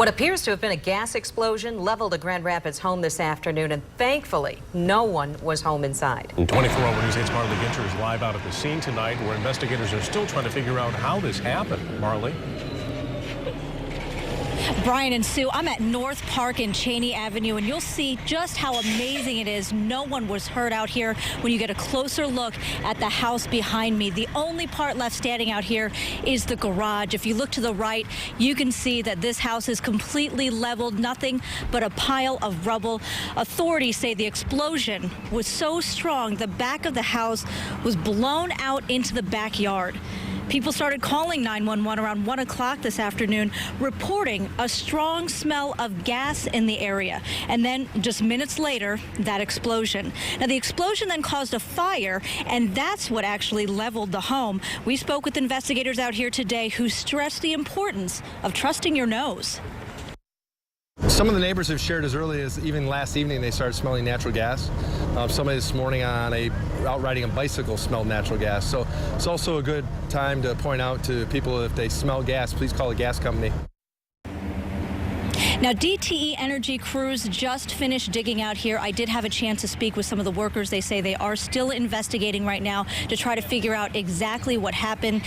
What appears to have been a gas explosion leveled a Grand Rapids home this afternoon, and thankfully, no one was home inside. 24-hour News 8's Marley Ginter is live out at the scene tonight, where investigators are still trying to figure out how this happened. Marley? Brian and Sue, I'm at North Park and Cheney Avenue, and you'll see just how amazing it is. No one was hurt out here when you get a closer look at the house behind me. The only part left standing out here is the garage. If you look to the right, you can see that this house is completely leveled, nothing but a pile of rubble. Authorities say the explosion was so strong, the back of the house was blown out into the backyard. People started calling 911 around 1 o'clock this afternoon, reporting a strong smell of gas in the area. And then just minutes later, that explosion. Now, the explosion then caused a fire, and that's what actually leveled the home. We spoke with investigators out here today who stressed the importance of trusting your nose. Some of the neighbors have shared as early as even last evening they started smelling natural gas. Somebody this morning out riding a bicycle smelled natural gas. So it's also a good time to point out to people, if they smell gas, please call the gas company. Now, DTE Energy crews just finished digging out here. I did have a chance to speak with some of the workers. They say they are still investigating right now to try to figure out exactly what happened.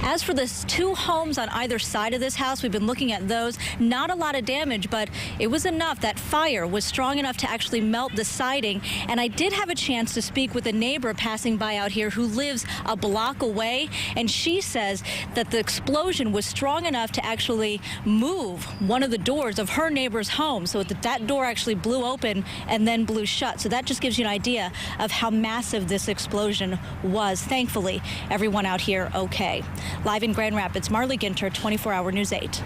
As for the two homes on either side of this house, we've been looking at those. Not a lot of damage, but it was enough. That fire was strong enough to actually melt the siding. And I did have a chance to speak with a neighbor passing by out here who lives a block away. And she says that the explosion was strong enough to actually move one of the doors of her neighbor's home, so that door actually blew open and then blew shut. So that just gives you an idea of how massive this explosion was. Thankfully, everyone out here okay. Live in Grand Rapids, Marley Ginter, 24-hour News 8.